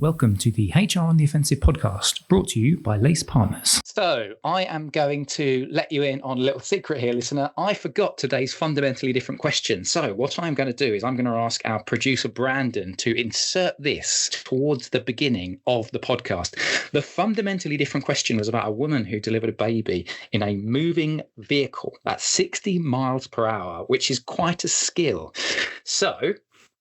Welcome to the HR on the Offensive podcast, brought to you by Lace Partners. So I am going to let you in on a little secret here, listener. I forgot today's fundamentally different question. So what I'm going to do is I'm going to ask our producer, Brandon, to insert this towards the beginning of the podcast. The fundamentally different question was about a woman who delivered a baby in a moving vehicle at 60 miles per hour, which is quite a skill. So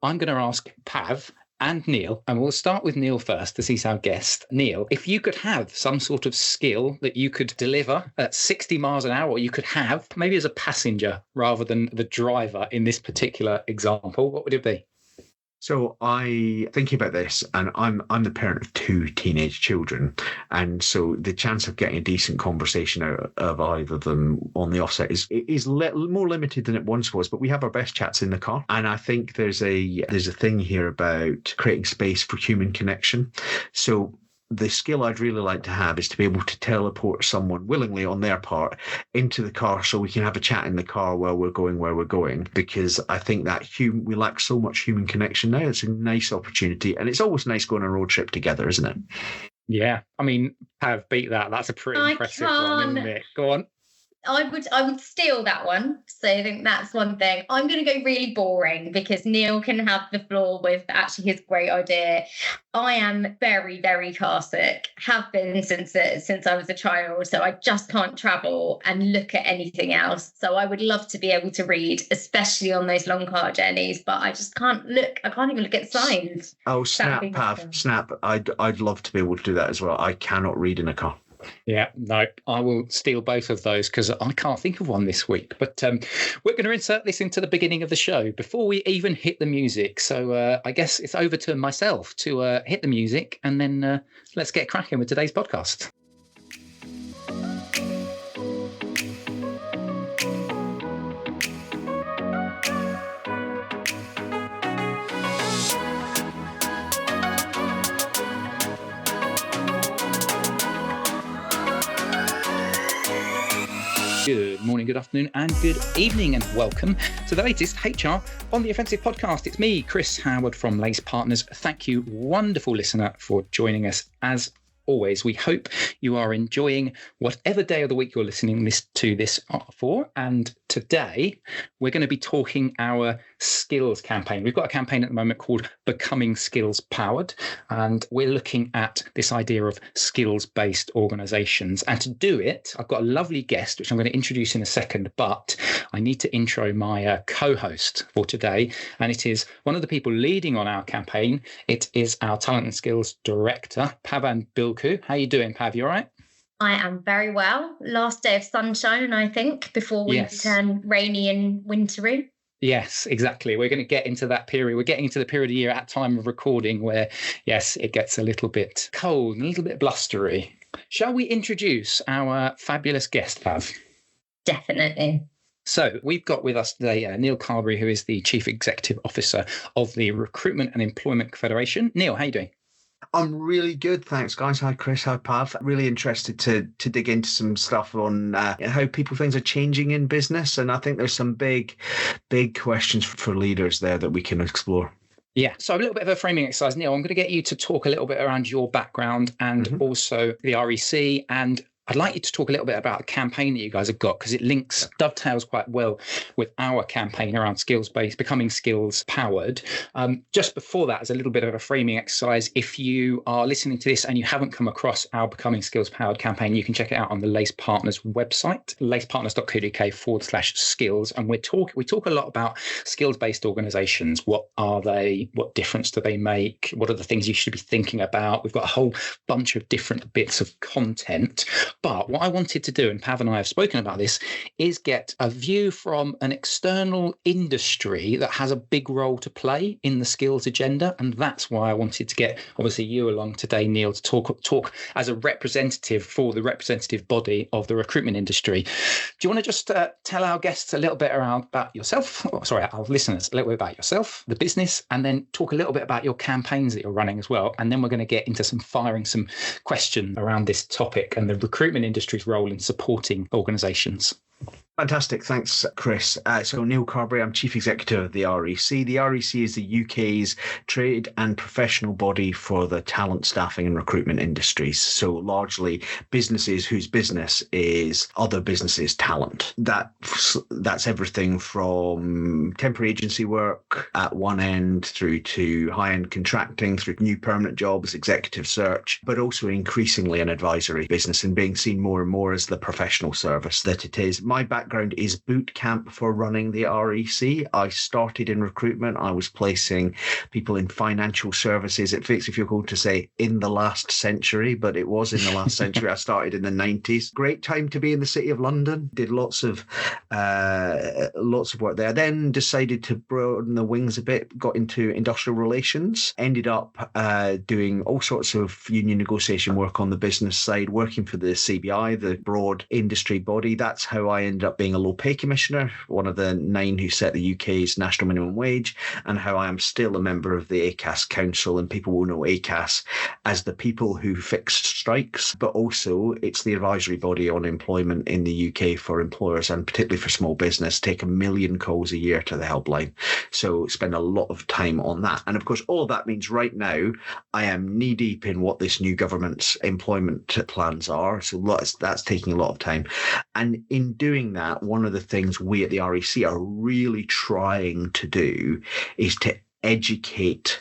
I'm going to ask Pav and Neil, and we'll start with Neil first as he's our guest. Neil, if you could have some sort of skill that you could deliver at 60 miles an hour, or you could have maybe as a passenger rather than the driver in this particular example, what would it be? So thinking about this, and I'm the parent of two teenage children, and so the chance of getting a decent conversation out of either of them on the offset is more limited than it once was. But we have our best chats in the car, and I think there's a thing here about creating space for human connection. So the skill I'd really like to have is to be able to teleport someone willingly on their part into the car so we can have a chat in the car while we're going where we're going, because I think that we lack so much human connection now. It's a nice opportunity, and it's always nice going on a road trip together, isn't it? Yeah, I mean, Pav, beat that. That's a pretty impressive one, isn't it? Go on. I would steal that one. So I think that's one thing. I'm going to go really boring because Neil can have the floor with actually his great idea. I am very, very car sick, have been since I was a child. So I just can't travel and look at anything else. So I would love to be able to read, especially on those long car journeys, but I just can't look. I can't even look at signs. Oh, snap, Pav, snap. I'd love to be able to do that as well. I cannot read in a car. Yeah, no, I will steal both of those because I can't think of one this week. But we're going to insert this into the beginning of the show before we even hit the music. So I guess it's over to myself to hit the music, and then let's get cracking with today's podcast. Good morning, good afternoon, and good evening, and welcome to the latest HR on the Offensive podcast. It's me, Chris Howard from Lace Partners. Thank you, wonderful listener, for joining us as always. We hope you are enjoying whatever day of the week you're listening to this for. And today we're going to be talking our skills campaign. We've got a campaign at the moment called Becoming Skills Powered, and we're looking at this idea of skills-based organizations. And to do it, I've got a lovely guest, which I'm going to introduce in a second, but I need to intro my co-host for today. And it is one of the people leading on our campaign. It is our Talent and Skills Director, Pavan Bilkhoo. How are you doing, Pav? You all right? I am very well. Last day of sunshine, I think, before we turn rainy and wintry. Yes, exactly. We're going to get into that period. We're getting into the period of year at time of recording where, yes, it gets a little bit cold and a little bit blustery. Shall we introduce our fabulous guest, Pav? Definitely. So we've got with us today Neil Carberry, who is the Chief Executive Officer of the Recruitment and Employment Confederation. Neil, how are you doing? I'm really good, thanks, guys. Hi, Chris. Hi, Pav. Really interested to dig into some stuff on how things are changing in business, and I think there's some big questions for leaders there that we can explore. Yeah, so a little bit of a framing exercise. Neil, I'm going to get you to talk a little bit around your background and also the REC, and I'd like you to talk a little bit about the campaign that you guys have got, because it dovetails quite well with our campaign around skills-based, becoming skills powered. Just before that, as a little bit of a framing exercise, if you are listening to this and you haven't come across our Becoming Skills Powered campaign, you can check it out on the Lace Partners website, lacepartners.co.uk/skills. And we talk a lot about skills-based organizations. What are they? What difference do they make? What are the things you should be thinking about? We've got a whole bunch of different bits of content. But what I wanted to do, and Pav and I have spoken about this, is get a view from an external industry that has a big role to play in the skills agenda. And that's why I wanted to get, obviously, you along today, Neil, to talk as a representative for the representative body of the recruitment industry. Do you want to just tell our guests a little bit about yourself? Our listeners, a little bit about yourself, the business, and then talk a little bit about your campaigns that you're running as well. And then we're going to get into some questions around this topic and the recruitment industry's role in supporting organizations. Fantastic. Thanks, Chris. So Neil Carberry, I'm Chief Executive of the REC. The REC is the UK's trade and professional body for the talent, staffing and recruitment industries. So largely businesses whose business is other businesses' talent. That's everything from temporary agency work at one end through to high-end contracting, through new permanent jobs, executive search, but also increasingly an advisory business and being seen more and more as the professional service that it is. My background is boot camp for running the REC. I started in recruitment. I was placing people in financial services. It fits if you're going to say in the last century, but it was in the last century. I started in the 90s. Great time to be in the City of London. Did lots of work there. Then decided to broaden the wings a bit. Got into industrial relations. Ended up doing all sorts of union negotiation work on the business side, working for the CBI, the broad industry body. That's how I ended up being a low pay commissioner, one of the 9 who set the UK's national minimum wage, and how I am still a member of the ACAS Council. And people will know ACAS as the people who fix strikes, but also it's the advisory body on employment in the UK for employers and particularly for small business. Take 1 million calls a year to the helpline. So spend a lot of time on that. And of course, all of that means right now I am knee deep in what this new government's employment plans are. So that's taking a lot of time. And in doing that, one of the things we at the REC are really trying to do is to educate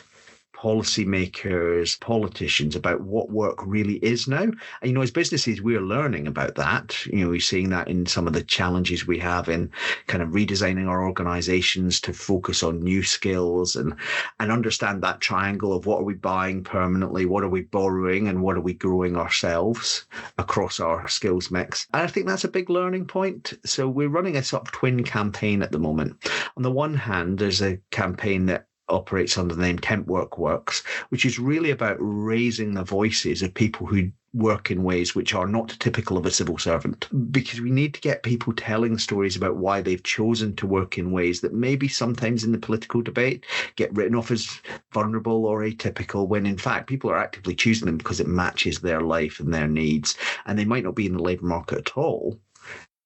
policymakers, politicians about what work really is now. And, as businesses, we're learning about that. We're seeing that in some of the challenges we have in kind of redesigning our organizations to focus on new skills and understand that triangle of what are we buying permanently, what are we borrowing, and what are we growing ourselves across our skills mix. And I think that's a big learning point. So we're running a sort of twin campaign at the moment. On the one hand, there's a campaign that operates under the name Temp Work Works, which is really about raising the voices of people who work in ways which are not typical of a civil servant, because we need to get people telling stories about why they've chosen to work in ways that maybe sometimes in the political debate get written off as vulnerable or atypical, when in fact people are actively choosing them because it matches their life and their needs, and they might not be in the labour market at all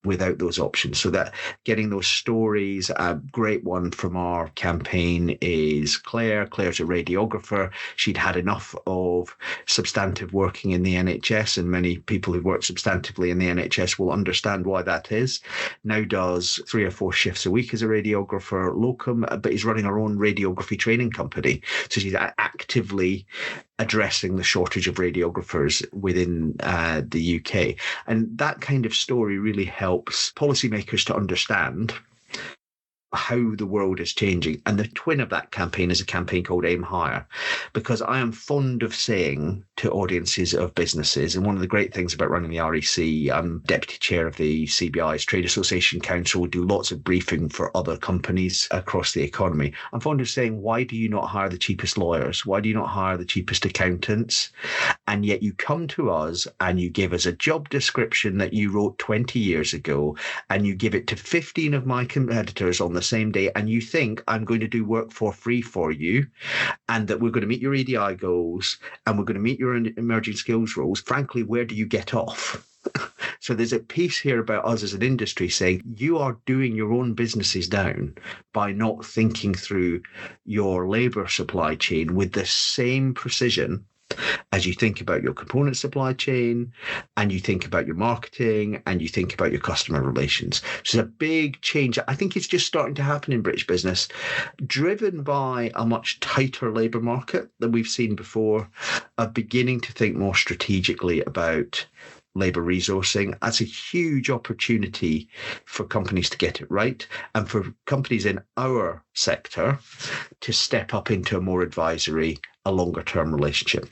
without those options. So that getting those stories, a great one from our campaign is Claire. Claire's a radiographer. She'd had enough of substantive working in the NHS, and many people who work substantively in the NHS will understand why that is. Now does 3 or 4 shifts a week as a radiographer locum, but is running her own radiography training company. So she's actively addressing the shortage of radiographers within the UK. And that kind of story really helps policymakers to understand how the world is changing. And the twin of that campaign is a campaign called Aim Higher, because I am fond of saying to audiences of businesses, and one of the great things about running the REC, I'm deputy chair of the CBI's Trade Association Council, we do lots of briefing for other companies across the economy. I'm fond of saying, why do you not hire the cheapest lawyers? Why do you not hire the cheapest accountants? And yet you come to us and you give us a job description that you wrote 20 years ago, and you give it to 15 of my competitors on the same day, and you think I'm going to do work for free for you, and that we're going to meet your EDI goals and we're going to meet your emerging skills roles. Frankly, where do you get off? So there's a piece here about us as an industry saying you are doing your own businesses down by not thinking through your labour supply chain with the same precision as you think about your component supply chain, and you think about your marketing, and you think about your customer relations. So it's a big change. I think it's just starting to happen in British business, driven by a much tighter labour market than we've seen before, of beginning to think more strategically about labour resourcing. That's a huge opportunity for companies to get it right, and for companies in our sector to step up into a more advisory, a longer term relationship.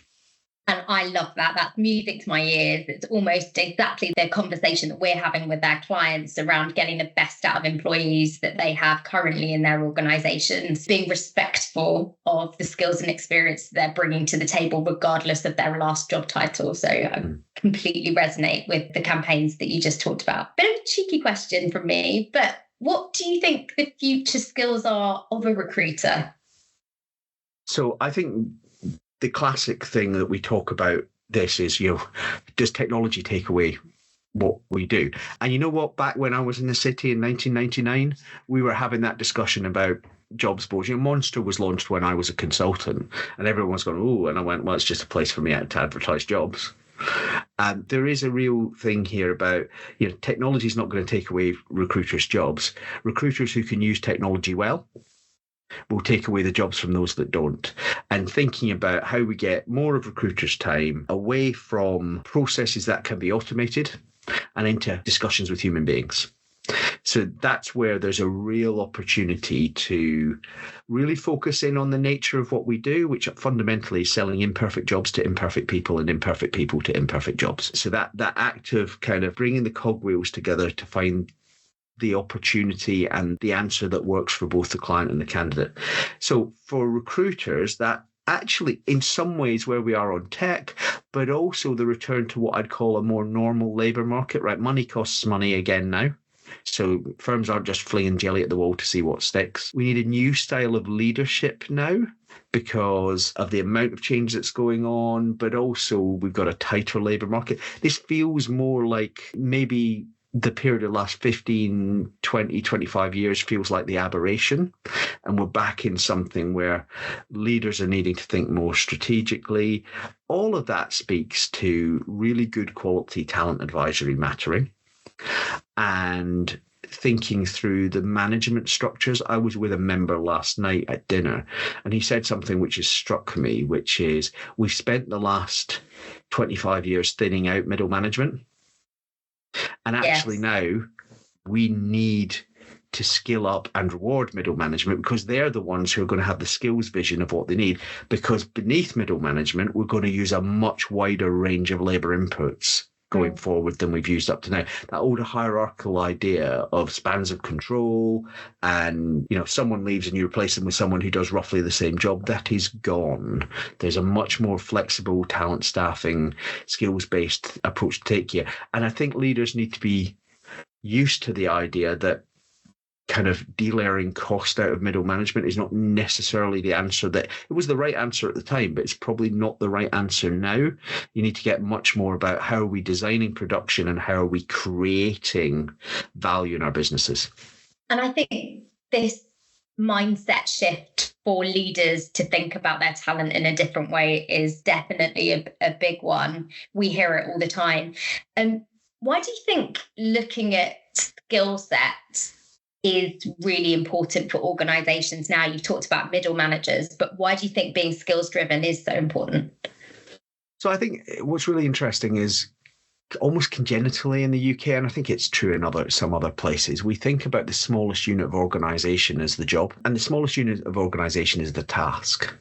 And I love that. That's music to my ears. It's almost exactly the conversation that we're having with our clients around getting the best out of employees that they have currently in their organisations, being respectful of the skills and experience they're bringing to the table, regardless of their last job title. So I completely resonate with the campaigns that you just talked about. Bit of a cheeky question from me, but what do you think the future skills are of a recruiter? So I think the classic thing that we talk about this is, does technology take away what we do. And you know what? Back when I was in the city in 1999, we were having that discussion about jobs boards. Monster was launched when I was a consultant, and everyone's going, oh, and I went, well, it's just a place for me to advertise jobs. And there is a real thing here about, technology is not going to take away recruiters' jobs. Recruiters who can use technology well will take away the jobs from those that don't. And thinking about how we get more of recruiters' time away from processes that can be automated and into discussions with human beings. So that's where there's a real opportunity to really focus in on the nature of what we do, which fundamentally is selling imperfect jobs to imperfect people and imperfect people to imperfect jobs. So that act of kind of bringing the cogwheels together to find the opportunity and the answer that works for both the client and the candidate. So for recruiters, that actually in some ways where we are on tech, but also the return to what I'd call a more normal labour market, right? Money costs money again now. So firms aren't just flinging jelly at the wall to see what sticks. We need a new style of leadership now because of the amount of change that's going on, but also we've got a tighter labour market. This feels more like maybe the period of the last 15, 20, 25 years feels like the aberration. And we're back in something where leaders are needing to think more strategically. All of that speaks to really good quality talent advisory mattering and thinking through the management structures. I was with a member last night at dinner, and he said something which has struck me, which is we've spent the last 25 years thinning out middle management. And actually now we need to skill up and reward middle management because they're the ones who are going to have the skills vision of what they need. Because beneath middle management, we're going to use a much wider range of labour inputs going forward than we've used up to now. That old hierarchical idea of spans of control and, someone leaves and you replace them with someone who does roughly the same job, that is gone. There's a much more flexible talent staffing, skills-based approach to take here. And I think leaders need to be used to the idea that kind of delayering cost out of middle management is not necessarily the answer. That it was the right answer at the time, but it's probably not the right answer now. You need to get much more about how are we designing production and how are we creating value in our businesses. And I think this mindset shift for leaders to think about their talent in a different way is definitely a big one. We hear it all the time. And why do you think looking at skill sets is really important for organizations now? You've talked about middle managers, but why do you think being skills driven is so important? So I think what's really interesting is almost congenitally in the UK, and I think it's true in some other places, we think about the smallest unit of organization as the job, and the smallest unit of organization is the task.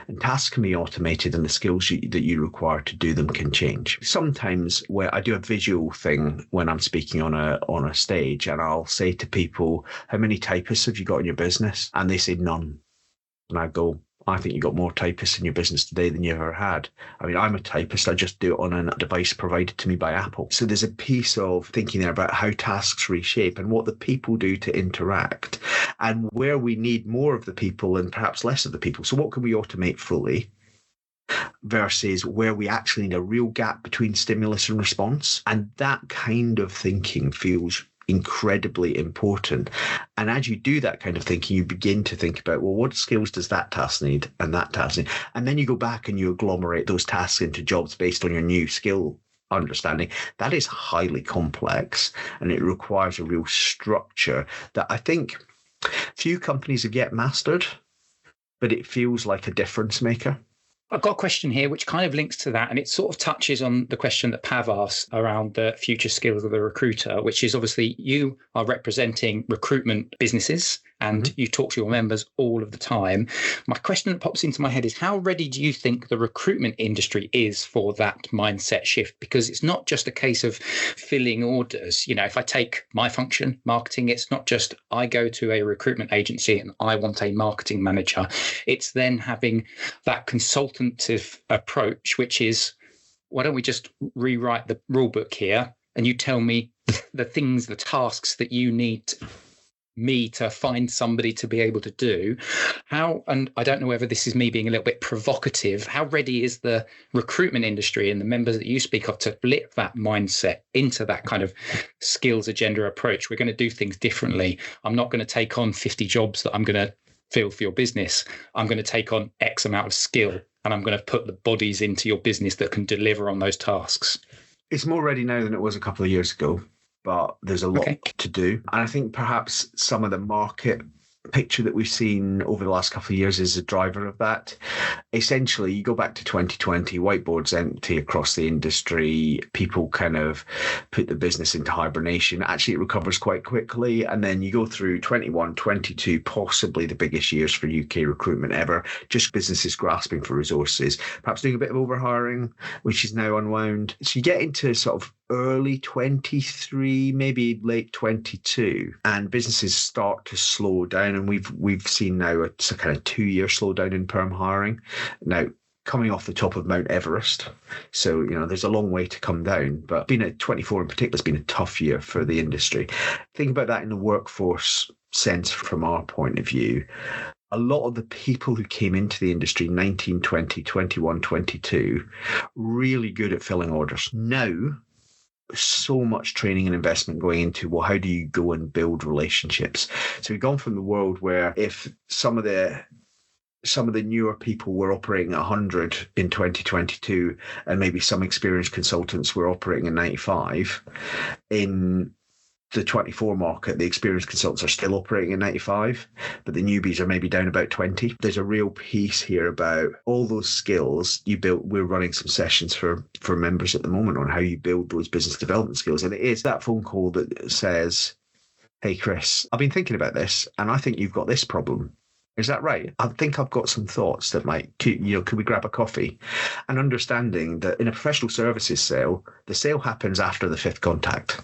And tasks can be automated and the skills that you require to do them can change. Sometimes where I do a visual thing when I'm speaking on a stage, and I'll say to people, how many typists have you got in your business? And they say none. And I go, I think you've got more typists in your business today than you ever had. I mean, I'm a typist. I just do it on a device provided to me by Apple. So there's a piece of thinking there about how tasks reshape and what the people do to interact and where we need more of the people and perhaps less of the people. So what can we automate fully versus where we actually need a real gap between stimulus and response? And that kind of thinking feels incredibly important. And as you do that kind of thinking, you begin to think about, well, what skills does that task need and that task need? And then you go back and you agglomerate those tasks into jobs based on your new skill understanding. That is highly complex and it requires a real structure that I think few companies have yet mastered, but it feels like a difference maker. I've got a question here which kind of links to that, and it sort of touches on the question that Pav asked around the future skills of the recruiter, which is obviously you are representing recruitment businesses and you talk to your members all of the time. My question that pops into my head is, how ready do you think the recruitment industry is for that mindset shift? Because it's not just a case of filling orders. If I take my function, marketing, it's not just I go to a recruitment agency and I want a marketing manager. It's then having that consultative approach, which is, why don't we just rewrite the rule book here and you tell me the things, the tasks that you need me to find somebody to be able to do. How, and I don't know whether this is me being a little bit provocative, how ready is the recruitment industry and the members that you speak of to flip that mindset into that kind of skills agenda approach? We're going to do things differently. I'm not going to take on 50 jobs that I'm going to fill for your business. I'm going to take on X amount of skill, and I'm going to put the bodies into your business that can deliver on those tasks. It's more ready now than it was a couple of years ago, but there's a lot to do. And I think perhaps some of the market picture that we've seen over the last couple of years is a driver of that. Essentially, you go back to 2020, whiteboards empty across the industry, people kind of put the business into hibernation. Actually, it recovers quite quickly. And then you go through 21, 22, possibly the biggest years for UK recruitment ever, just businesses grasping for resources, perhaps doing a bit of overhiring, which is now unwound. So you get into sort of early 23, maybe late 22, and businesses start to slow down. And we've seen now a kind of 2-year slowdown in perm hiring. Now, coming off the top of Mount Everest. So, there's a long way to come down, but being at 24 in particular has been a tough year for the industry. Think about that in the workforce sense from our point of view. A lot of the people who came into the industry 19, 20, 21, 22, really good at filling orders. Now, so much training and investment going into, well, how do you go and build relationships? So we've gone from the world where if some of the newer people were operating at 100 in 2022, and maybe some experienced consultants were operating at 95, in the 24 market, the experienced consultants are still operating at 95, but the newbies are maybe down about 20. There's a real piece here about all those skills you built. We're running some sessions for members at the moment on how you build those business development skills. And it is that phone call that says, hey, Chris, I've been thinking about this, and I think you've got this problem. Is that right? I think I've got some thoughts that might, could we grab a coffee? And understanding that in a professional services sale, the sale happens after the 5th contact.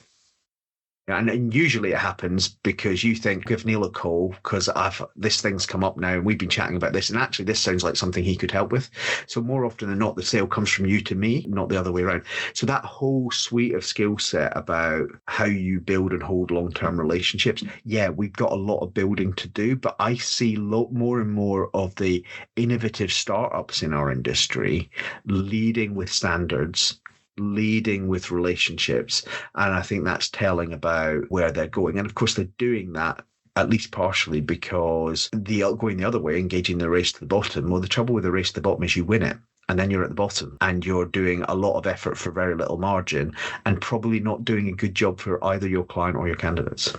And usually it happens because you think, give Neil a call because this thing's come up now and we've been chatting about this. And actually, this sounds like something he could help with. So more often than not, the sale comes from you to me, not the other way around. So that whole suite of skill set about how you build and hold long-term relationships. Yeah, we've got a lot of building to do, but I see more and more of the innovative startups in our industry leading with standards, leading with relationships, and I think that's telling about where they're going. And of course they're doing that at least partially because going the other way, engaging the race to the bottom. Well, the trouble with the race to the bottom is you win it and then you're at the bottom and you're doing a lot of effort for very little margin and probably not doing a good job for either your client or your candidates.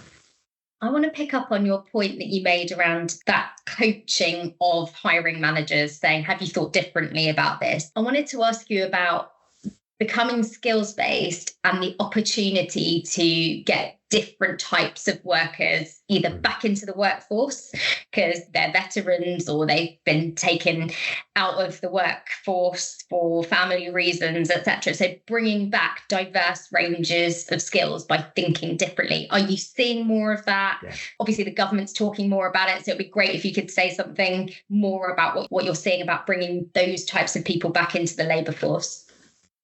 I want to pick up on your point that you made around that coaching of hiring managers, saying, have you thought differently about this? I wanted to ask you about becoming skills-based and the opportunity to get different types of workers either back into the workforce because they're veterans or they've been taken out of the workforce for family reasons, etc. So bringing back diverse ranges of skills by thinking differently. Are you seeing more of that? Yeah. Obviously, the government's talking more about it, so it'd be great if you could say something more about what you're seeing about bringing those types of people back into the labour force.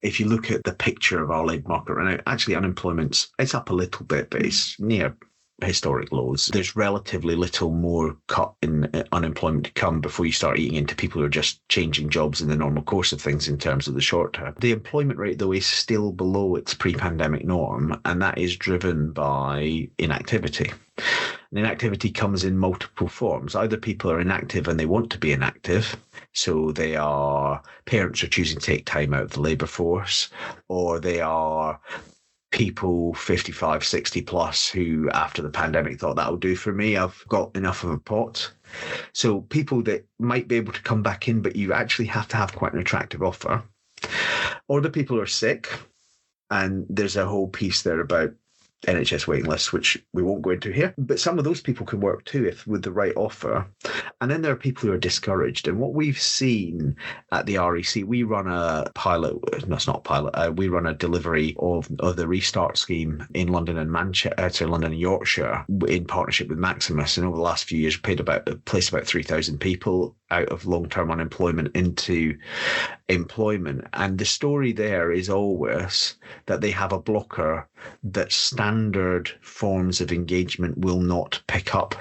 If you look at the picture of our labour market right now, actually it's up a little bit, but it's near historic lows. There's relatively little more cut in unemployment to come before you start eating into people who are just changing jobs in the normal course of things in terms of the short term. The employment rate, though, is still below its pre-pandemic norm, and that is driven by inactivity. And inactivity comes in multiple forms. Either people are inactive and they want to be inactive, so parents are choosing to take time out of the labour force, or they are people 55, 60 plus who after the pandemic thought that'll do for me. I've got enough of a pot. So people that might be able to come back in, but you actually have to have quite an attractive offer. Or the people who are sick. And there's a whole piece there about NHS waiting lists, which we won't go into here. But some of those people can work too if with the right offer. And then there are people who are discouraged. And what we've seen at the REC, we run a pilot, no, it's not a pilot, we run a delivery of the Restart scheme in London and London and Yorkshire in partnership with Maximus. And over the last few years, placed about 3,000 people. out of long-term unemployment into employment. And the story there is always that they have a blocker that standard forms of engagement will not pick up.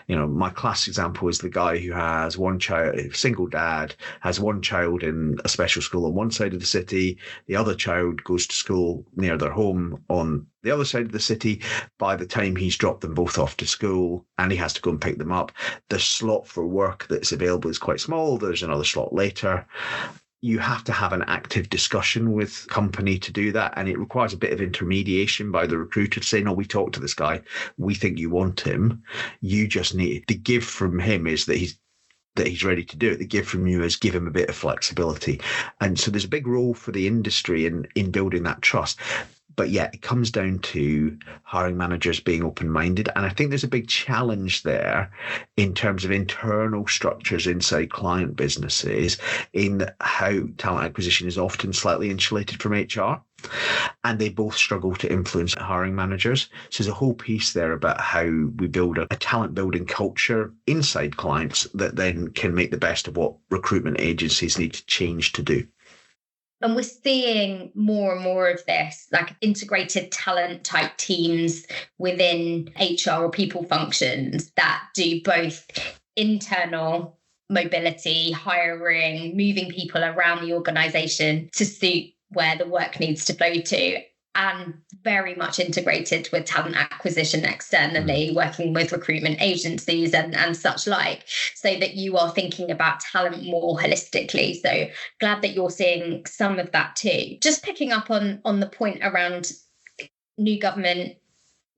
You know, my classic example is the guy who has one child, single dad, has one child in a special school on one side of the city. The other child goes to school near their home on the other side of the city. By the time he's dropped them both off to school and he has to go and pick them up, the slot for work that's available is quite small. There's another slot later. You have to have an active discussion with company to do that. And it requires a bit of intermediation by the recruiter to say, no, we talked to this guy. We think you want him. You just need the give from him is that he's ready to do it. The give from you is give him a bit of flexibility. And so there's a big role for the industry in building that trust. But yeah, it comes down to hiring managers being open-minded. And I think there's a big challenge there in terms of internal structures inside client businesses in how talent acquisition is often slightly insulated from HR. And they both struggle to influence hiring managers. So there's a whole piece there about how we build a talent building culture inside clients that then can make the best of what recruitment agencies need to change to do. And we're seeing more and more of this, like integrated talent type teams within HR or people functions that do both internal mobility, hiring, moving people around the organisation to suit where the work needs to flow to, and very much integrated with talent acquisition externally, working with recruitment agencies and such like, so that you are thinking about talent more holistically. So glad that you're seeing some of that too. Just picking up on the point around new government,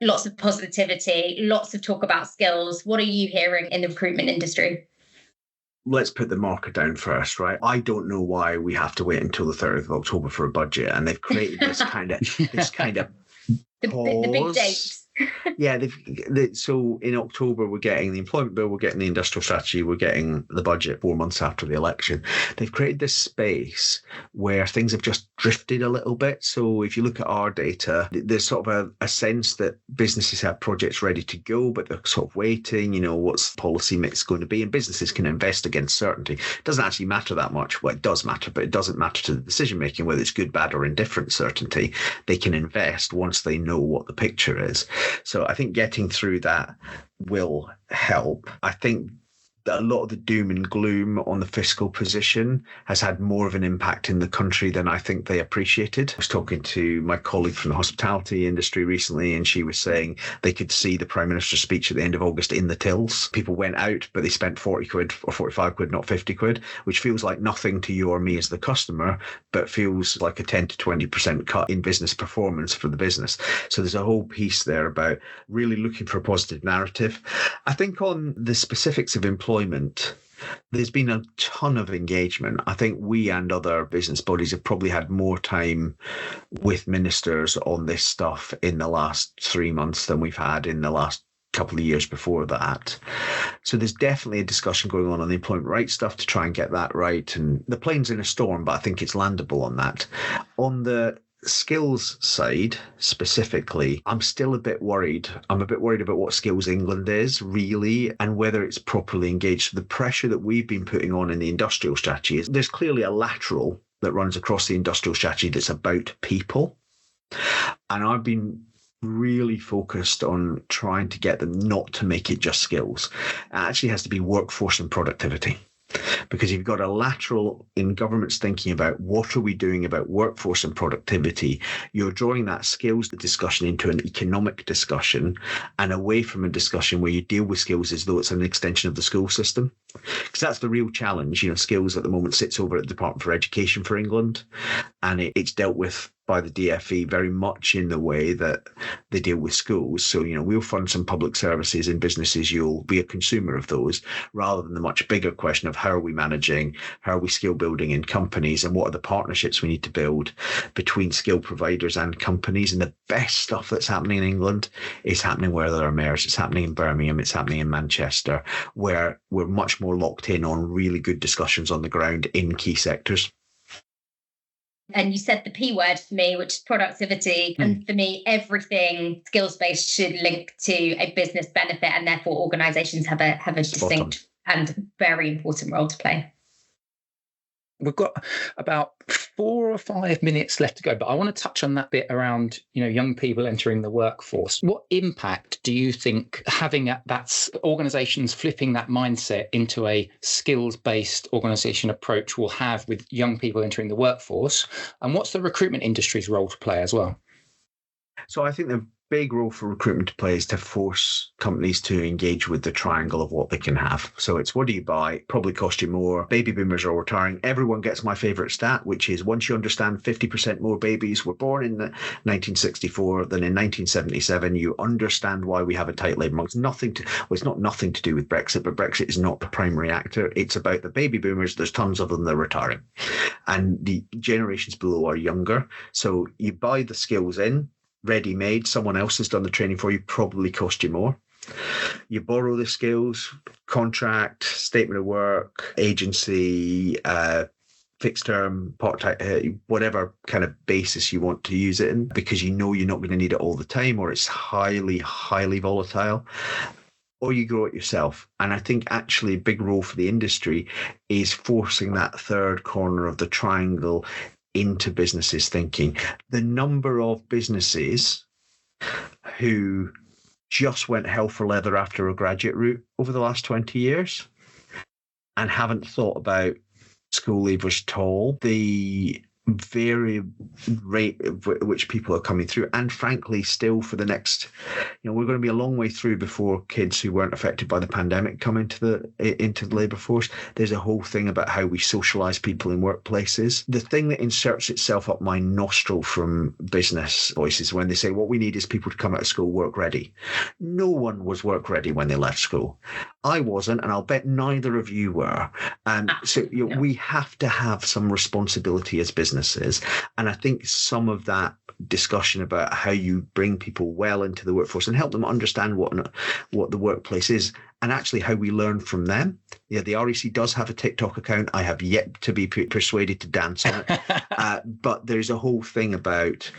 lots of positivity, lots of talk about skills. What are you hearing in the recruitment industry? Let's put the marker down first, right? I don't know why we have to wait until the 30th of October for a budget, and they've created this kind of the big dates. Yeah, so in October we're getting the employment bill, we're getting the industrial strategy, we're getting the budget 4 months after the election. They've created this space where things have just drifted a little bit. So if you look at our data, there's sort of a sense that businesses have projects ready to go, but they're sort of waiting, what's the policy mix going to be? And businesses can invest against certainty. It doesn't actually matter that much. Well, it does matter, but it doesn't matter to the decision making, whether it's good, bad, or indifferent certainty. They can invest once they know what the picture is. So I think getting through that will help. I think that a lot of the doom and gloom on the fiscal position has had more of an impact in the country than I think they appreciated. I was talking to my colleague from the hospitality industry recently, and she was saying they could see the Prime Minister's speech at the end of August in the tills. People went out, but they spent 40 quid or 45 quid, not 50 quid, which feels like nothing to you or me as the customer, but feels like a 10 to 20% cut in business performance for the business. So there's a whole piece there about really looking for a positive narrative. I think on the specifics of employment, there's been a ton of engagement. I think we and other business bodies have probably had more time with ministers on this stuff in the last 3 months than we've had in the last couple of years before that. So there's definitely a discussion going on the employment rights stuff to try and get that right. And the plane's in a storm, but I think it's landable on that. On the skills side specifically, I'm still a bit worried. I'm a bit worried about what Skills England is really and whether it's properly engaged. The pressure that we've been putting on in the industrial strategy is there's clearly a lateral that runs across the industrial strategy that's about people. And I've been really focused on trying to get them not to make it just skills. It actually has to be workforce and productivity. Because you've got a lateral in government's thinking about what are we doing about workforce and productivity. You're drawing that skills discussion into an economic discussion and away from a discussion where you deal with skills as though it's an extension of the school system. Because that's the real challenge. Skills at the moment sits over at the Department for Education for England, and it's dealt with by the DfE very much in the way that they deal with schools. So, we'll fund some public services in businesses, you'll be a consumer of those, rather than the much bigger question of how are we managing, how are we skill building in companies, and what are the partnerships we need to build between skill providers and companies. And the best stuff that's happening in England is happening where there are mayors. It's happening in Birmingham, it's happening in Manchester, where we're much more locked in on really good discussions on the ground in key sectors. And you said the P word for me, which is productivity. And for me, everything skills-based should link to a business benefit, and therefore organisations have a distinct and very important role to play. We've got about 4 or 5 minutes left to go, but I want to touch on that bit around, young people entering the workforce. What impact do you think having that's organizations flipping that mindset into a skills-based organization approach will have with young people entering the workforce? And what's the recruitment industry's role to play as well? So I think the big role for recruitment to play is to force companies to engage with the triangle of what they can have. So it's, what do you buy? Probably cost you more. Baby boomers are retiring. Everyone gets my favorite stat, which is once you understand 50% more babies were born in 1964 than in 1977, you understand why we have a tight labour market. It's not nothing to do with Brexit, but Brexit is not the primary actor. It's about the baby boomers. There's tons of them. They're retiring. And the generations below are younger. So you buy the skills in, ready-made, someone else has done the training for you, probably cost you more. You borrow the skills, contract, statement of work, agency, fixed term, part-time, whatever kind of basis you want to use it in, because you're not going to need it all the time, or it's highly, highly volatile. Or you grow it yourself. And I think actually a big role for the industry is forcing that third corner of the triangle into businesses thinking. The number of businesses who just went hell for leather after a graduate route over the last 20 years and haven't thought about school leavers at all, the very rate at which people are coming through, and frankly still for the next, we're going to be a long way through before kids who weren't affected by the pandemic come into the labour force. There's a whole thing about how we socialise people in workplaces. The thing that inserts itself up my nostril from business voices when they say what we need is people to come out of school work ready. No one was work ready when they left school. I wasn't, and I'll bet neither of you were. So we have to have some responsibility as businesses. And I think some of that discussion about how you bring people well into the workforce and help them understand what the workplace is, and actually how we learn from them. Yeah, the REC does have a TikTok account. I have yet to be persuaded to dance on it. But there's a whole thing about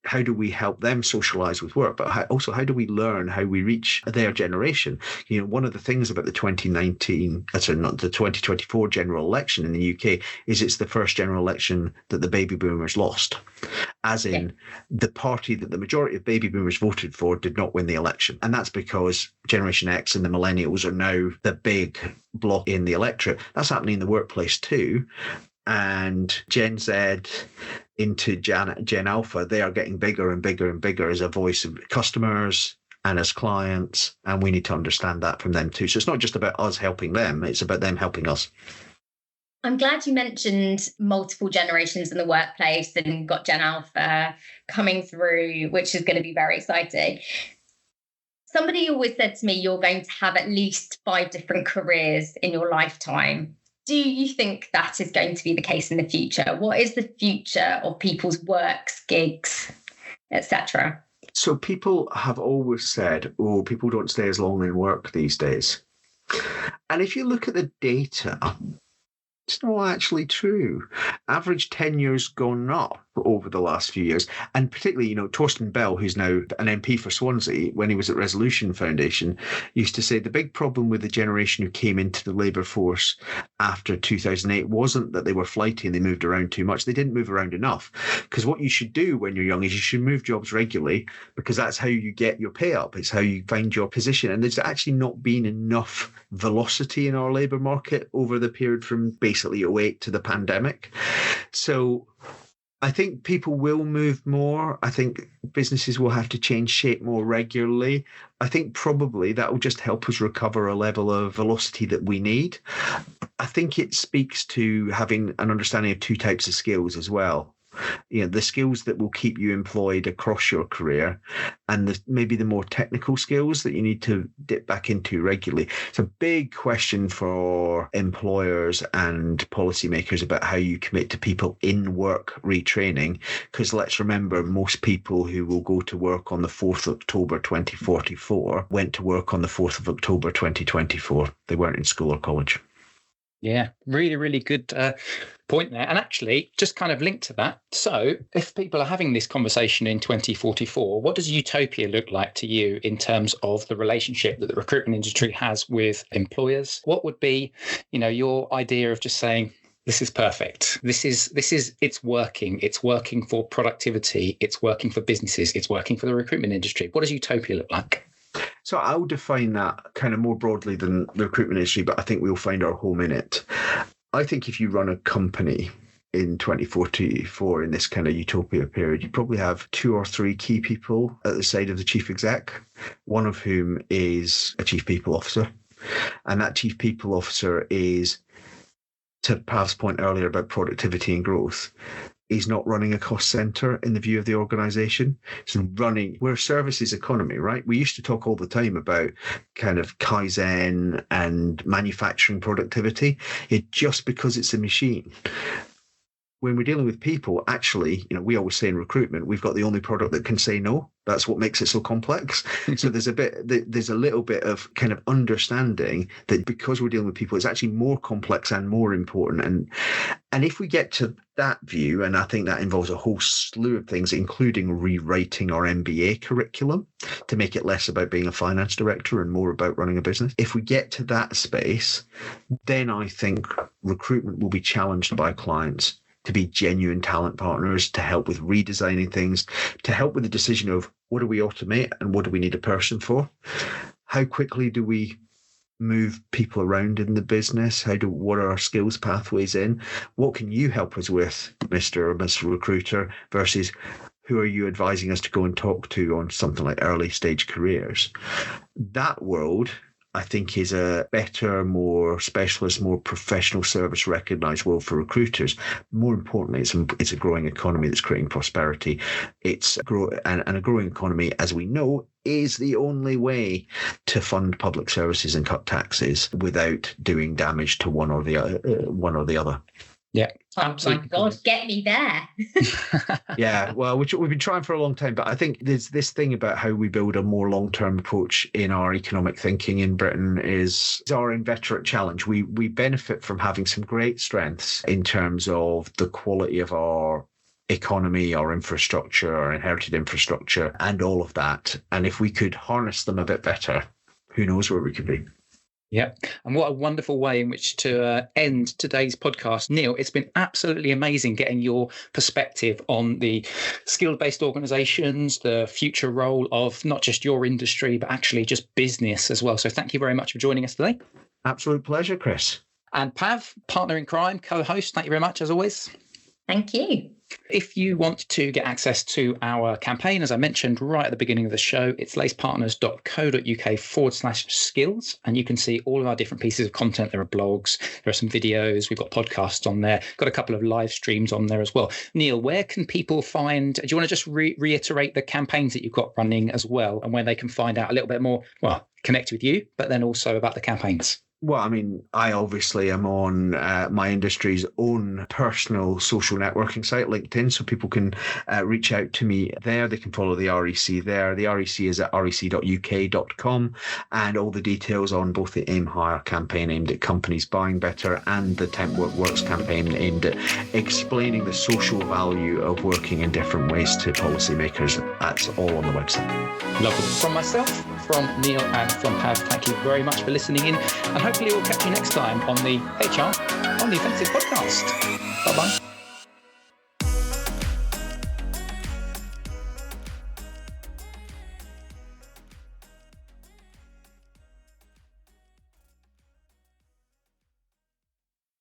how do we help them socialize with work, but how do we learn how we reach their generation? One of the things about the 2024 general election in the UK is it's the first general election that the baby boomers lost. As in, the party that the majority of baby boomers voted for did not win the election. And that's because Generation X and the millennials are now the big block in the electorate. That's happening in the workplace too. And Gen Z into Gen Alpha, they are getting bigger and bigger and bigger as a voice of customers and as clients. And we need to understand that from them too. So it's not just about us helping them, it's about them helping us. I'm glad you mentioned multiple generations in the workplace and got Gen Alpha coming through, which is going to be very exciting. Somebody always said to me, you're going to have at least 5 different careers in your lifetime. Do you think that is going to be the case in the future? What is the future of people's works, gigs, etc.? So people have always said, people don't stay as long in work these days. And if you look at the data, it's not actually true. Average tenure's gone up over the last few years. And particularly, Torsten Bell, who's now an MP for Swansea, when he was at Resolution Foundation, used to say the big problem with the generation who came into the labour force after 2008 wasn't that they were flighty and they moved around too much. They didn't move around enough. Because what you should do when you're young is you should move jobs regularly, because that's how you get your pay up. It's how you find your position. And there's actually not been enough velocity in our labour market over the period from basically 2008 to the pandemic. So I think people will move more. I think businesses will have to change shape more regularly. I think probably that will just help us recover a level of velocity that we need. I think it speaks to having an understanding of 2 types of skills as well. The skills that will keep you employed across your career, and maybe the more technical skills that you need to dip back into regularly. It's a big question for employers and policymakers about how you commit to people in work retraining, because let's remember, most people who will go to work on the 4th of October 2044 went to work on the 4th of October 2024. They weren't in school or college. Yeah, really, really good point there. And actually, just kind of linked to that. So if people are having this conversation in 2044, what does utopia look like to you in terms of the relationship that the recruitment industry has with employers? What would be, your idea of just saying, this is perfect. It's working. It's working for productivity. It's working for businesses. It's working for the recruitment industry. What does utopia look like? So I'll define that kind of more broadly than the recruitment industry, but I think we'll find our home in it. I think if you run a company in 2044 in this kind of utopia period, you probably have 2 or 3 key people at the side of the chief exec, one of whom is a chief people officer. And that chief people officer is, to Pav's point earlier about productivity and growth, is not running a cost center in the view of the organization. So we're a services economy, right? We used to talk all the time about kind of Kaizen and manufacturing productivity. Just because it's a machine. When we're dealing with people, actually, we always say in recruitment, we've got the only product that can say no. That's what makes it so complex. So there's a little bit of kind of understanding that because we're dealing with people, it's actually more complex and more important. And if we get to that view, and I think that involves a whole slew of things, including rewriting our MBA curriculum to make it less about being a finance director and more about running a business. If we get to that space, then I think recruitment will be challenged by clients to be genuine talent partners, to help with redesigning things, to help with the decision of what do we automate and what do we need a person for? How quickly do we move people around in the business? What are our skills pathways in? What can you help us with, Mr. or Mr. Recruiter, versus who are you advising us to go and talk to on something like early stage careers? That world, I think, is a better, more specialist, more professional service recognised world for recruiters. More importantly, it's a growing economy that's creating prosperity. And a growing economy, as we know, is the only way to fund public services and cut taxes without doing damage to one or the other. Yeah. Oh my God, get me there. Yeah, well, we've been trying for a long time, but I think there's this thing about how we build a more long-term approach in our economic thinking in Britain is our inveterate challenge. We benefit from having some great strengths in terms of the quality of our economy, our infrastructure, our inherited infrastructure, and all of that. And if we could harness them a bit better, who knows where we could be. Yeah. And what a wonderful way in which to end today's podcast. Neil, it's been absolutely amazing getting your perspective on the skill-based organizations, the future role of not just your industry, but actually just business as well. So thank you very much for joining us today. Absolute pleasure, Chris. And Pav, partner in crime, co-host, thank you very much as always. Thank you. If you want to get access to our campaign, as I mentioned right at the beginning of the show, it's lacepartners.co.uk/skills. And you can see all of our different pieces of content. There are blogs, there are some videos, we've got podcasts on there, got a couple of live streams on there as well. Neil, where can people find, do you want to just reiterate the campaigns that you've got running as well, and where they can find out a little bit more, connect with you, but then also about the campaigns? Well, I mean, I obviously am on my industry's own personal social networking site, LinkedIn, so people can reach out to me there. They can follow the REC there. The REC is at rec.uk.com, and all the details on both the Aim Higher campaign aimed at companies buying better and the Temp Works campaign aimed at explaining the social value of working in different ways to policymakers. That's all on the website. Lovely. From myself, from Neil, and from Pav, thank you very much for listening in. And hopefully we'll catch you next time on the HR on the Offensive podcast. Bye-bye.